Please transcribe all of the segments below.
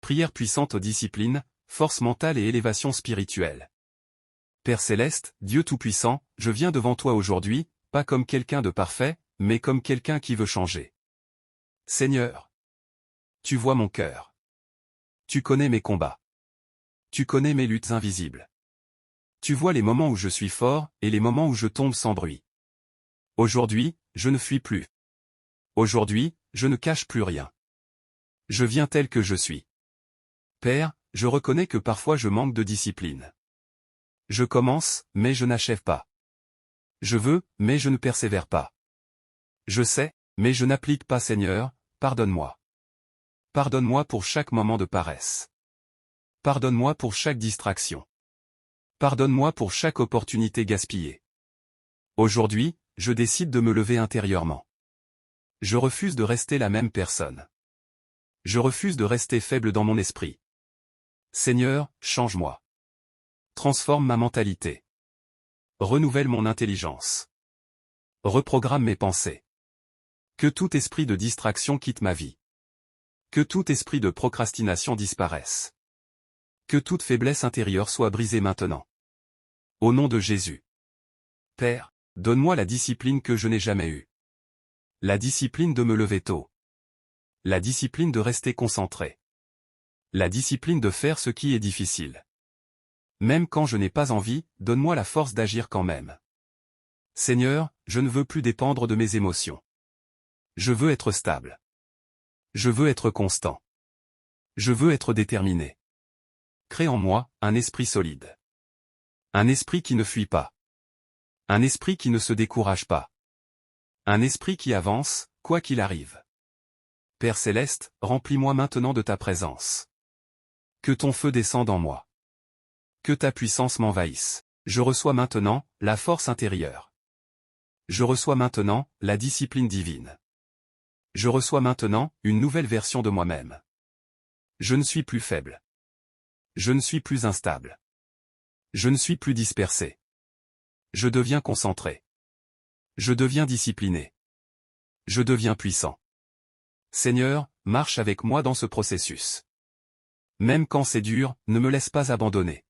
Prière puissante aux disciplines, force mentale et élévation spirituelle. Père céleste, Dieu Tout-Puissant, je viens devant toi aujourd'hui, pas comme quelqu'un de parfait, mais comme quelqu'un qui veut changer. Seigneur, tu vois mon cœur. Tu connais mes combats. Tu connais mes luttes invisibles. Tu vois les moments où je suis fort et les moments où je tombe sans bruit. Aujourd'hui, je ne fuis plus. Aujourd'hui, je ne cache plus rien. Je viens tel que je suis. Père, je reconnais que parfois je manque de discipline. Je commence, mais je n'achève pas. Je veux, mais je ne persévère pas. Je sais, mais je n'applique pas. Seigneur, pardonne-moi. Pardonne-moi pour chaque moment de paresse. Pardonne-moi pour chaque distraction. Pardonne-moi pour chaque opportunité gaspillée. Aujourd'hui, je décide de me lever intérieurement. Je refuse de rester la même personne. Je refuse de rester faible dans mon esprit. Seigneur, change-moi. Transforme ma mentalité. Renouvelle mon intelligence. Reprogramme mes pensées. Que tout esprit de distraction quitte ma vie. Que tout esprit de procrastination disparaisse. Que toute faiblesse intérieure soit brisée maintenant. Au nom de Jésus. Père, donne-moi la discipline que je n'ai jamais eue. La discipline de me lever tôt. La discipline de rester concentré. La discipline de faire ce qui est difficile. Même quand je n'ai pas envie, donne-moi la force d'agir quand même. Seigneur, je ne veux plus dépendre de mes émotions. Je veux être stable. Je veux être constant. Je veux être déterminé. Crée en moi un esprit solide. Un esprit qui ne fuit pas. Un esprit qui ne se décourage pas. Un esprit qui avance, quoi qu'il arrive. Père céleste, remplis-moi maintenant de ta présence. Que ton feu descende en moi. Que ta puissance m'envahisse. Je reçois maintenant la force intérieure. Je reçois maintenant la discipline divine. Je reçois maintenant une nouvelle version de moi-même. Je ne suis plus faible. Je ne suis plus instable. Je ne suis plus dispersé. Je deviens concentré. Je deviens discipliné. Je deviens puissant. Seigneur, marche avec moi dans ce processus. Même quand c'est dur, ne me laisse pas abandonner.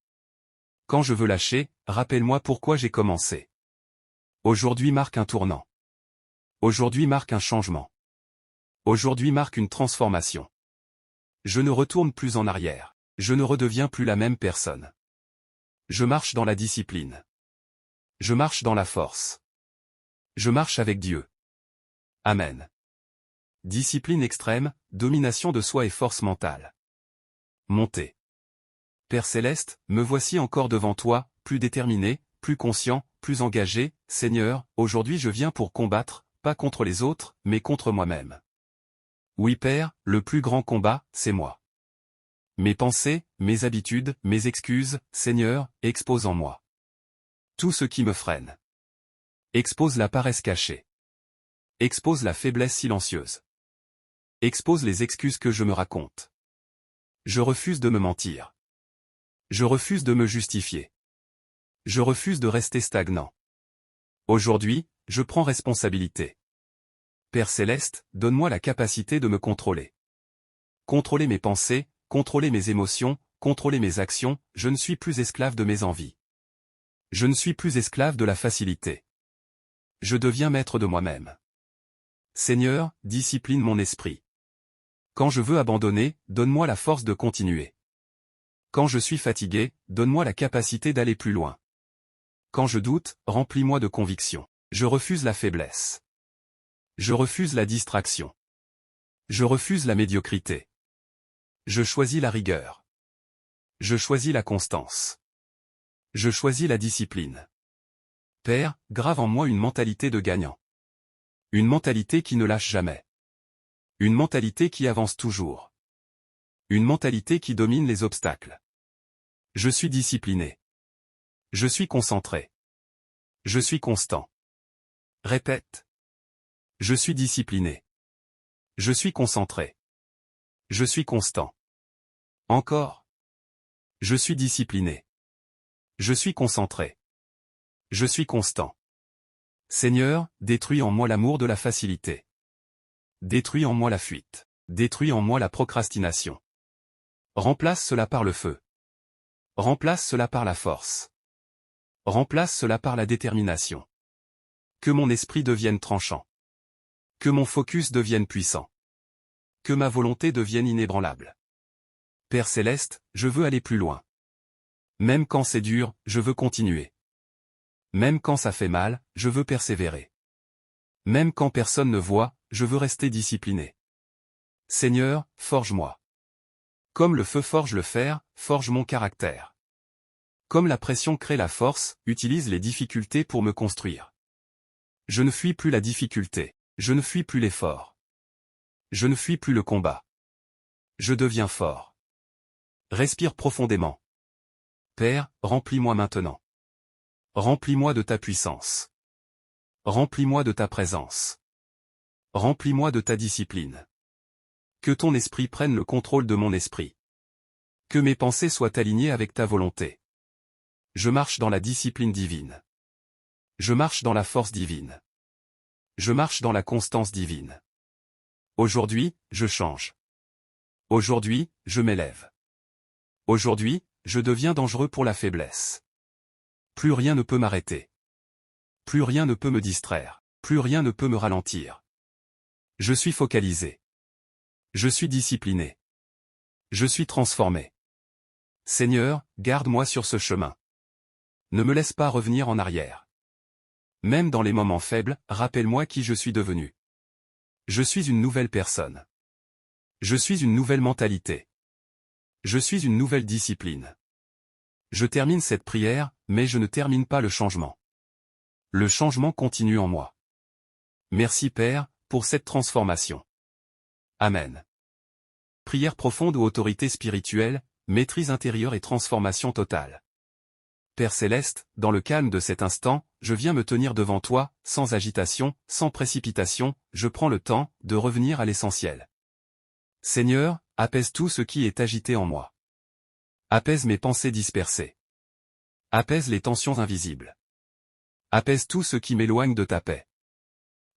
Quand je veux lâcher, rappelle-moi pourquoi j'ai commencé. Aujourd'hui marque un tournant. Aujourd'hui marque un changement. Aujourd'hui marque une transformation. Je ne retourne plus en arrière. Je ne redeviens plus la même personne. Je marche dans la discipline. Je marche dans la force. Je marche avec Dieu. Amen. Discipline extrême, domination de soi et force mentale. Montée. Père céleste, me voici encore devant toi, plus déterminé, plus conscient, plus engagé. Seigneur, aujourd'hui je viens pour combattre, pas contre les autres, mais contre moi-même. Oui Père, le plus grand combat, c'est moi. Mes pensées, mes habitudes, mes excuses, Seigneur, expose en moi. Tout ce qui me freine. Expose la paresse cachée. Expose la faiblesse silencieuse. Expose les excuses que je me raconte. Je refuse de me mentir. Je refuse de me justifier. Je refuse de rester stagnant. Aujourd'hui, je prends responsabilité. Père céleste, donne-moi la capacité de me contrôler. Contrôler mes pensées, contrôler mes émotions, contrôler mes actions, je ne suis plus esclave de mes envies. Je ne suis plus esclave de la facilité. Je deviens maître de moi-même. Seigneur, discipline mon esprit. Quand je veux abandonner, donne-moi la force de continuer. Quand je suis fatigué, donne-moi la capacité d'aller plus loin. Quand je doute, remplis-moi de conviction. Je refuse la faiblesse. Je refuse la distraction. Je refuse la médiocrité. Je choisis la rigueur. Je choisis la constance. Je choisis la discipline. Père, grave en moi une mentalité de gagnant. Une mentalité qui ne lâche jamais. Une mentalité qui avance toujours. Une mentalité qui domine les obstacles. Je suis discipliné. Je suis concentré. Je suis constant. Répète. Je suis discipliné. Je suis concentré. Je suis constant. Encore. Je suis discipliné. Je suis concentré. Je suis constant. Seigneur, détruis en moi l'amour de la facilité. Détruis en moi la fuite. Détruis en moi la procrastination. Remplace cela par le feu. Remplace cela par la force. Remplace cela par la détermination. Que mon esprit devienne tranchant. Que mon focus devienne puissant. Que ma volonté devienne inébranlable. Père Céleste, je veux aller plus loin. Même quand c'est dur, je veux continuer. Même quand ça fait mal, je veux persévérer. Même quand personne ne voit, je veux rester discipliné. Seigneur, forge-moi. Comme le feu forge le fer, forge mon caractère. Comme la pression crée la force, utilise les difficultés pour me construire. Je ne fuis plus la difficulté. Je ne fuis plus l'effort. Je ne fuis plus le combat. Je deviens fort. Respire profondément. Père, remplis-moi maintenant. Remplis-moi de ta puissance. Remplis-moi de ta présence. Remplis-moi de ta discipline. Que ton esprit prenne le contrôle de mon esprit. Que mes pensées soient alignées avec ta volonté. Je marche dans la discipline divine. Je marche dans la force divine. Je marche dans la constance divine. Aujourd'hui, je change. Aujourd'hui, je m'élève. Aujourd'hui, je deviens dangereux pour la faiblesse. Plus rien ne peut m'arrêter. Plus rien ne peut me distraire. Plus rien ne peut me ralentir. Je suis focalisé. Je suis discipliné. Je suis transformé. Seigneur, garde-moi sur ce chemin. Ne me laisse pas revenir en arrière. Même dans les moments faibles, rappelle-moi qui je suis devenu. Je suis une nouvelle personne. Je suis une nouvelle mentalité. Je suis une nouvelle discipline. Je termine cette prière, mais je ne termine pas le changement. Le changement continue en moi. Merci Père, pour cette transformation. Amen. Prière profonde ou autorité spirituelle, maîtrise intérieure et transformation totale. Père Céleste, dans le calme de cet instant, je viens me tenir devant toi, sans agitation, sans précipitation, je prends le temps de revenir à l'essentiel. Seigneur, apaise tout ce qui est agité en moi. Apaise mes pensées dispersées. Apaise les tensions invisibles. Apaise tout ce qui m'éloigne de ta paix.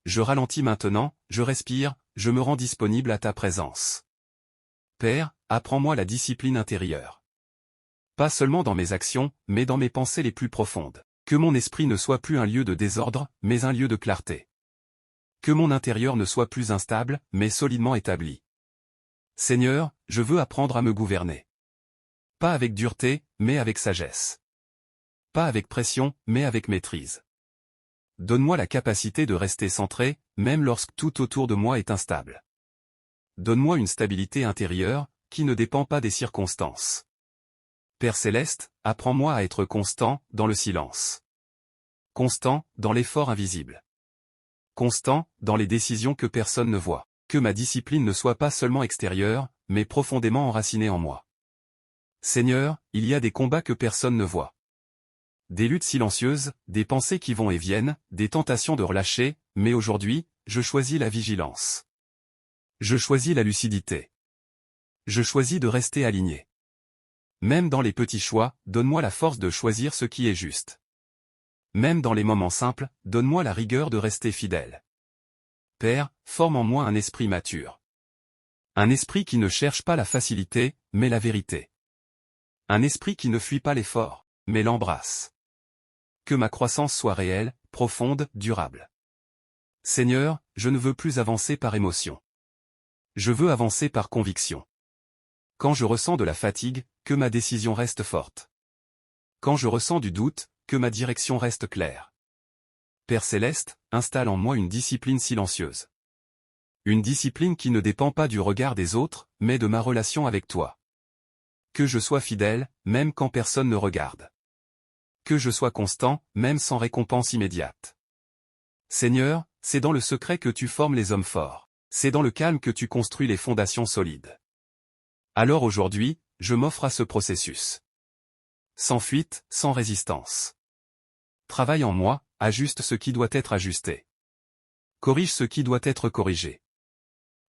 Je ralentis maintenant, je respire, je me rends disponible à ta présence. Père, apprends-moi la discipline intérieure. Pas seulement dans mes actions, mais dans mes pensées les plus profondes. Que mon esprit ne soit plus un lieu de désordre, mais un lieu de clarté. Que mon intérieur ne soit plus instable, mais solidement établi. Seigneur, je veux apprendre à me gouverner. Pas avec dureté, mais avec sagesse. Pas avec pression, mais avec maîtrise. Donne-moi la capacité de rester centré, même lorsque tout autour de moi est instable. Donne-moi une stabilité intérieure, qui ne dépend pas des circonstances. Père Céleste, apprends-moi à être constant, dans le silence. Constant, dans l'effort invisible. Constant, dans les décisions que personne ne voit. Que ma discipline ne soit pas seulement extérieure, mais profondément enracinée en moi. Seigneur, il y a des combats que personne ne voit. Des luttes silencieuses, des pensées qui vont et viennent, des tentations de relâcher, mais aujourd'hui, je choisis la vigilance. Je choisis la lucidité. Je choisis de rester aligné. Même dans les petits choix, donne-moi la force de choisir ce qui est juste. Même dans les moments simples, donne-moi la rigueur de rester fidèle. Père, forme en moi un esprit mature. Un esprit qui ne cherche pas la facilité, mais la vérité. Un esprit qui ne fuit pas l'effort, mais l'embrasse. Que ma croissance soit réelle, profonde, durable. Seigneur, je ne veux plus avancer par émotion. Je veux avancer par conviction. Quand je ressens de la fatigue, que ma décision reste forte. Quand je ressens du doute, que ma direction reste claire. Père Céleste, installe en moi une discipline silencieuse. Une discipline qui ne dépend pas du regard des autres, mais de ma relation avec toi. Que je sois fidèle, même quand personne ne regarde. Que je sois constant, même sans récompense immédiate. Seigneur, c'est dans le secret que tu formes les hommes forts. C'est dans le calme que tu construis les fondations solides. Alors aujourd'hui, je m'offre à ce processus. Sans fuite, sans résistance. Travaille en moi, ajuste ce qui doit être ajusté. Corrige ce qui doit être corrigé.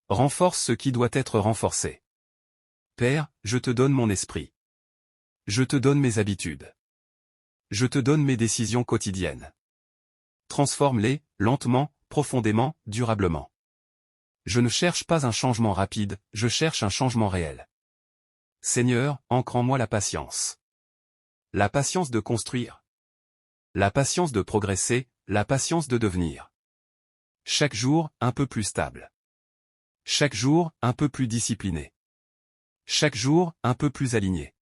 Renforce ce qui doit être renforcé. Père, je te donne mon esprit. Je te donne mes habitudes. Je te donne mes décisions quotidiennes. Transforme-les, lentement, profondément, durablement. Je ne cherche pas un changement rapide, je cherche un changement réel. Seigneur, ancre en moi la patience. La patience de construire. La patience de progresser, la patience de devenir. Chaque jour, un peu plus stable. Chaque jour, un peu plus discipliné. Chaque jour, un peu plus aligné.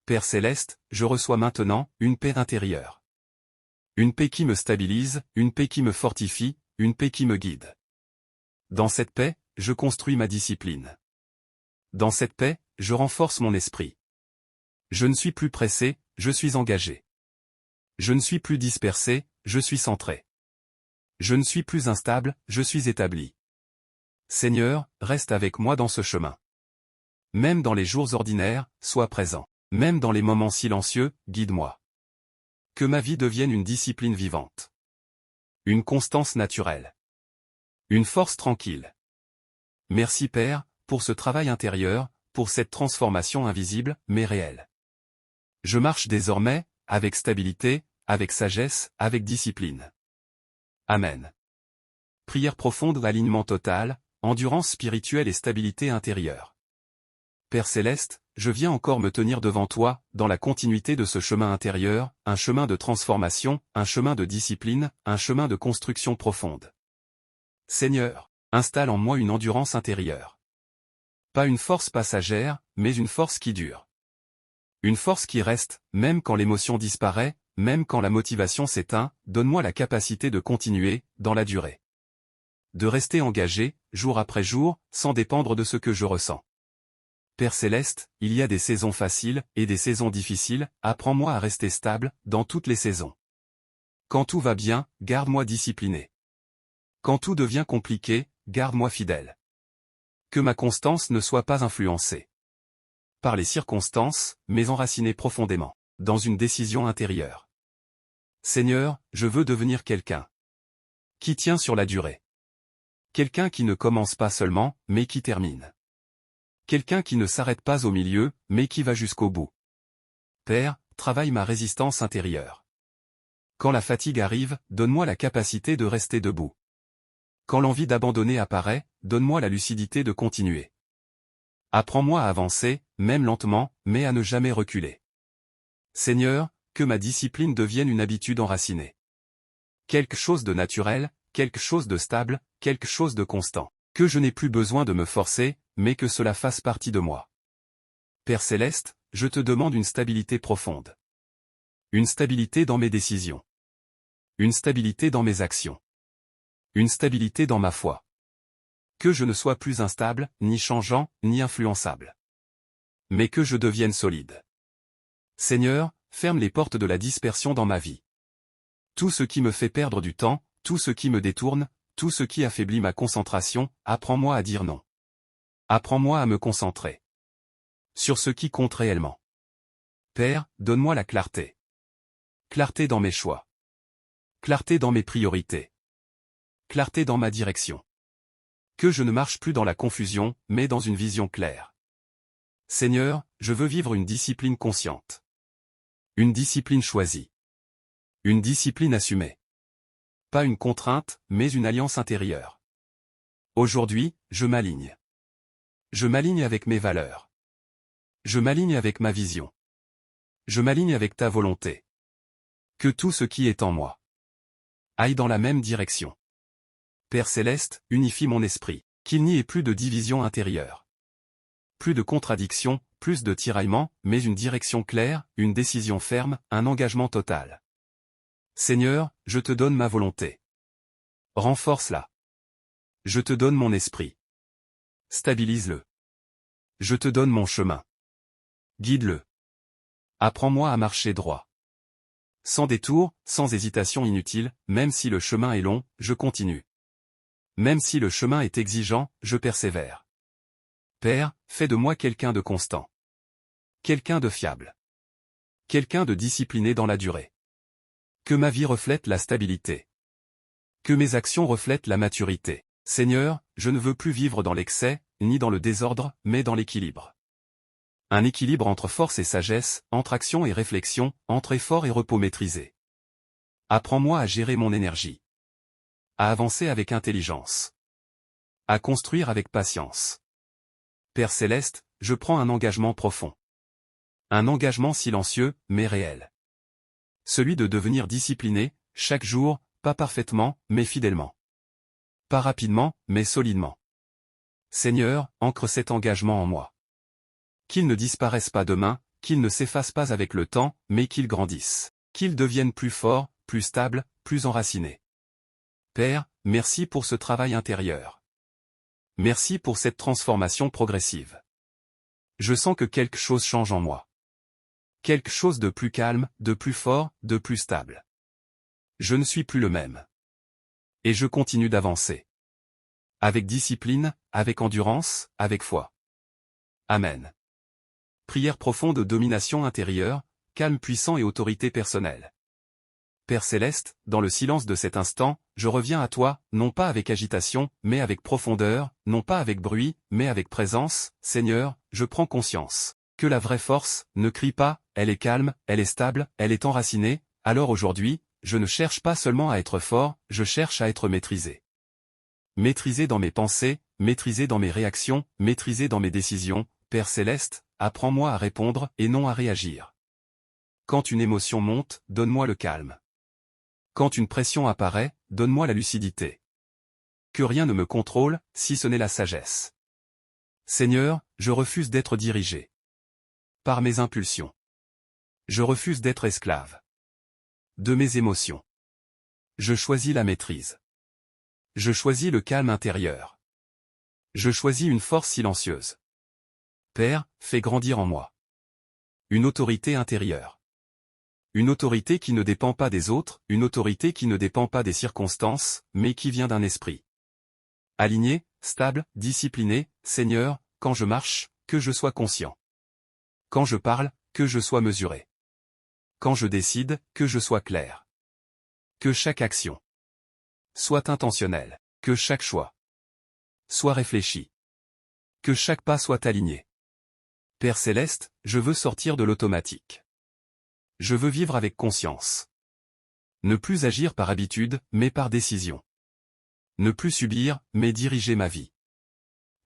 Père Céleste, je reçois maintenant une paix intérieure. Une paix qui me stabilise, une paix qui me fortifie, une paix qui me guide. Dans cette paix, je construis ma discipline. Dans cette paix, je renforce mon esprit. Je ne suis plus pressé, je suis engagé. Je ne suis plus dispersé, je suis centré. Je ne suis plus instable, je suis établi. Seigneur, reste avec moi dans ce chemin. Même dans les jours ordinaires, sois présent. Même dans les moments silencieux, guide-moi. Que ma vie devienne une discipline vivante. Une constance naturelle. Une force tranquille. Merci Père, pour ce travail intérieur, pour cette transformation invisible, mais réelle. Je marche désormais, avec stabilité, avec sagesse, avec discipline. Amen. Prière profonde, alignement total, endurance spirituelle et stabilité intérieure. Père Céleste, je viens encore me tenir devant toi, dans la continuité de ce chemin intérieur, un chemin de transformation, un chemin de discipline, un chemin de construction profonde. Seigneur, installe en moi une endurance intérieure. Pas une force passagère, mais une force qui dure. Une force qui reste, même quand l'émotion disparaît, même quand la motivation s'éteint, donne-moi la capacité de continuer, dans la durée. De rester engagé, jour après jour, sans dépendre de ce que je ressens. Père Céleste, il y a des saisons faciles et des saisons difficiles, apprends-moi à rester stable, dans toutes les saisons. Quand tout va bien, garde-moi discipliné. Quand tout devient compliqué, garde-moi fidèle. Que ma constance ne soit pas influencée par les circonstances, mais enracinée profondément, dans une décision intérieure. Seigneur, je veux devenir quelqu'un qui tient sur la durée. Quelqu'un qui ne commence pas seulement, mais qui termine. Quelqu'un qui ne s'arrête pas au milieu, mais qui va jusqu'au bout. Père, travaille ma résistance intérieure. Quand la fatigue arrive, donne-moi la capacité de rester debout. Quand l'envie d'abandonner apparaît, donne-moi la lucidité de continuer. Apprends-moi à avancer, même lentement, mais à ne jamais reculer. Seigneur, que ma discipline devienne une habitude enracinée. Quelque chose de naturel, quelque chose de stable, quelque chose de constant. Que je n'ai plus besoin de me forcer, mais que cela fasse partie de moi. Père Céleste, je te demande une stabilité profonde. Une stabilité dans mes décisions. Une stabilité dans mes actions. Une stabilité dans ma foi. Que je ne sois plus instable, ni changeant, ni influençable. Mais que je devienne solide. Seigneur, ferme les portes de la dispersion dans ma vie. Tout ce qui me fait perdre du temps, tout ce qui me détourne, tout ce qui affaiblit ma concentration, apprends-moi à dire non. Apprends-moi à me concentrer sur ce qui compte réellement. Père, donne-moi la clarté. Clarté dans mes choix. Clarté dans mes priorités. Clarté dans ma direction. Que je ne marche plus dans la confusion, mais dans une vision claire. Seigneur, je veux vivre une discipline consciente. Une discipline choisie. Une discipline assumée. Pas une contrainte, mais une alliance intérieure. Aujourd'hui, je m'aligne. Je m'aligne avec mes valeurs. Je m'aligne avec ma vision. Je m'aligne avec ta volonté. Que tout ce qui est en moi aille dans la même direction. Père Céleste, unifie mon esprit, qu'il n'y ait plus de division intérieure. Plus de contradictions, plus de tiraillements, mais une direction claire, une décision ferme, un engagement total. Seigneur, je te donne ma volonté. Renforce-la. Je te donne mon esprit. Stabilise-le. Je te donne mon chemin. Guide-le. Apprends-moi à marcher droit. Sans détour, sans hésitation inutile, même si le chemin est long, je continue. Même si le chemin est exigeant, je persévère. Père, fais de moi quelqu'un de constant. Quelqu'un de fiable. Quelqu'un de discipliné dans la durée. Que ma vie reflète la stabilité. Que mes actions reflètent la maturité. Seigneur, je ne veux plus vivre dans l'excès, ni dans le désordre, mais dans l'équilibre. Un équilibre entre force et sagesse, entre action et réflexion, entre effort et repos maîtrisé. Apprends-moi à gérer mon énergie. À avancer avec intelligence. À construire avec patience. Père Céleste, je prends un engagement profond. Un engagement silencieux, mais réel. Celui de devenir discipliné, chaque jour, pas parfaitement, mais fidèlement. Pas rapidement, mais solidement. Seigneur, ancre cet engagement en moi. Qu'il ne disparaisse pas demain, qu'il ne s'efface pas avec le temps, mais qu'il grandisse. Qu'il devienne plus fort, plus stable, plus enraciné. Père, merci pour ce travail intérieur. Merci pour cette transformation progressive. Je sens que quelque chose change en moi. Quelque chose de plus calme, de plus fort, de plus stable. Je ne suis plus le même. Et je continue d'avancer. Avec discipline, avec endurance, avec foi. Amen. Prière profonde de domination intérieure, calme puissant et autorité personnelle. Père Céleste, dans le silence de cet instant, je reviens à toi, non pas avec agitation, mais avec profondeur, non pas avec bruit, mais avec présence. Seigneur, je prends conscience que la vraie force ne crie pas, elle est calme, elle est stable, elle est enracinée. Alors aujourd'hui, je ne cherche pas seulement à être fort, je cherche à être maîtrisé. Maîtrisé dans mes pensées, maîtrisé dans mes réactions, maîtrisé dans mes décisions. Père Céleste, apprends-moi à répondre et non à réagir. Quand une émotion monte, donne-moi le calme. Quand une pression apparaît, donne-moi la lucidité. Que rien ne me contrôle, si ce n'est la sagesse. Seigneur, je refuse d'être dirigé par mes impulsions. Je refuse d'être esclave de mes émotions. Je choisis la maîtrise. Je choisis le calme intérieur. Je choisis une force silencieuse. Père, fais grandir en moi une autorité intérieure. Une autorité qui ne dépend pas des autres, une autorité qui ne dépend pas des circonstances, mais qui vient d'un esprit aligné, stable, discipliné. Seigneur, quand je marche, que je sois conscient. Quand je parle, que je sois mesuré. Quand je décide, que je sois clair. Que chaque action soit intentionnelle. Que chaque choix soit réfléchi. Que chaque pas soit aligné. Père Céleste, je veux sortir de l'automatique. Je veux vivre avec conscience. Ne plus agir par habitude, mais par décision. Ne plus subir, mais diriger ma vie.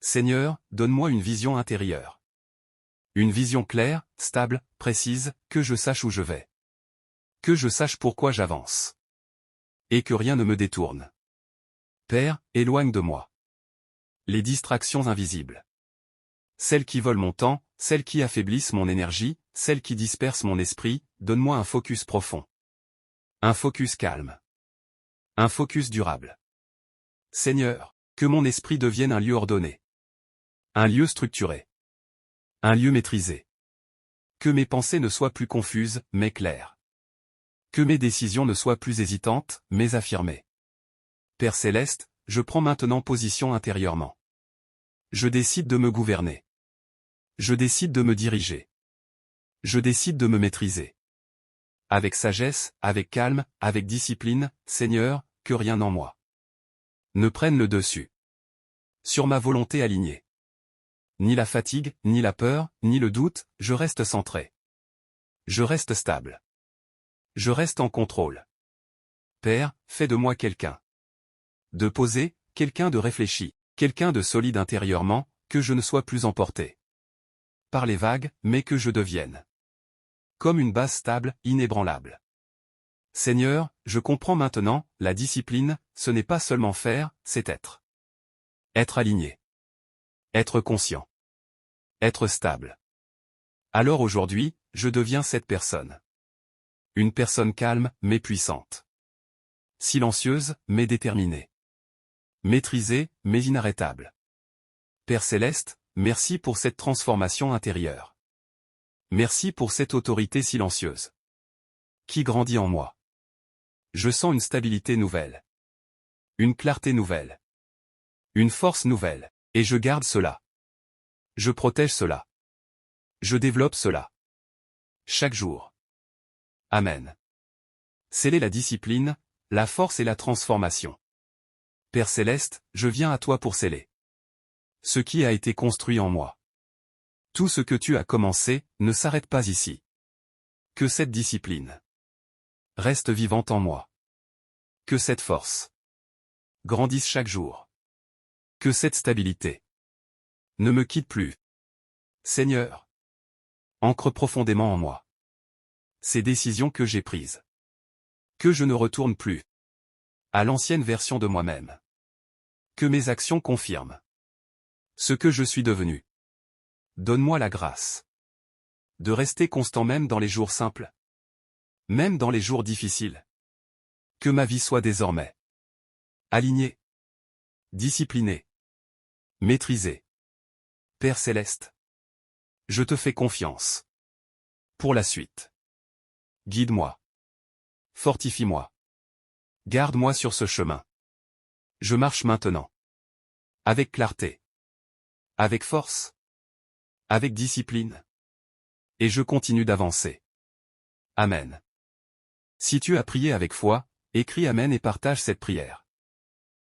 Seigneur, donne-moi une vision intérieure. Une vision claire, stable, précise, que je sache où je vais. Que je sache pourquoi j'avance. Et que rien ne me détourne. Père, éloigne de moi les distractions invisibles. Celles qui volent mon temps, celles qui affaiblissent mon énergie, celles qui dispersent mon esprit. Donne-moi un focus profond. Un focus calme. Un focus durable. Seigneur, que mon esprit devienne un lieu ordonné. Un lieu structuré. Un lieu maîtrisé. Que mes pensées ne soient plus confuses, mais claires. Que mes décisions ne soient plus hésitantes, mais affirmées. Père Céleste, je prends maintenant position intérieurement. Je décide de me gouverner. Je décide de me diriger. Je décide de me maîtriser. Avec sagesse, avec calme, avec discipline. Seigneur, que rien en moi ne prenne le dessus sur ma volonté alignée. Ni la fatigue, ni la peur, ni le doute, je reste centré. Je reste stable. Je reste en contrôle. Père, fais de moi quelqu'un de posé, quelqu'un de réfléchi, quelqu'un de solide intérieurement, que je ne sois plus emporté par les vagues, mais que je devienne comme une base stable, inébranlable. Seigneur, je comprends maintenant, la discipline, ce n'est pas seulement faire, c'est être. Être aligné. Être conscient. Être stable. Alors aujourd'hui, je deviens cette personne. Une personne calme, mais puissante. Silencieuse, mais déterminée. Maîtrisée, mais inarrêtable. Père Céleste, merci pour cette transformation intérieure. Merci pour cette autorité silencieuse qui grandit en moi. Je sens une stabilité nouvelle. Une clarté nouvelle. Une force nouvelle. Et je garde cela. Je protège cela. Je développe cela. Chaque jour. Amen. Sceller la discipline, la force et la transformation. Père Céleste, je viens à toi pour sceller ce qui a été construit en moi. Tout ce que tu as commencé, ne s'arrête pas ici. Que cette discipline reste vivante en moi. Que cette force grandisse chaque jour. Que cette stabilité ne me quitte plus. Seigneur, ancre profondément en moi ces décisions que j'ai prises. Que je ne retourne plus à l'ancienne version de moi-même. Que mes actions confirment ce que je suis devenu. Donne-moi la grâce de rester constant même dans les jours simples, même dans les jours difficiles. Que ma vie soit désormais alignée, disciplinée, maîtrisée. Père céleste, je te fais confiance pour la suite. Guide-moi, fortifie-moi, garde-moi sur ce chemin. Je marche maintenant avec clarté, avec force, avec discipline, et je continue d'avancer. Amen. Si tu as prié avec foi, écris Amen et partage cette prière.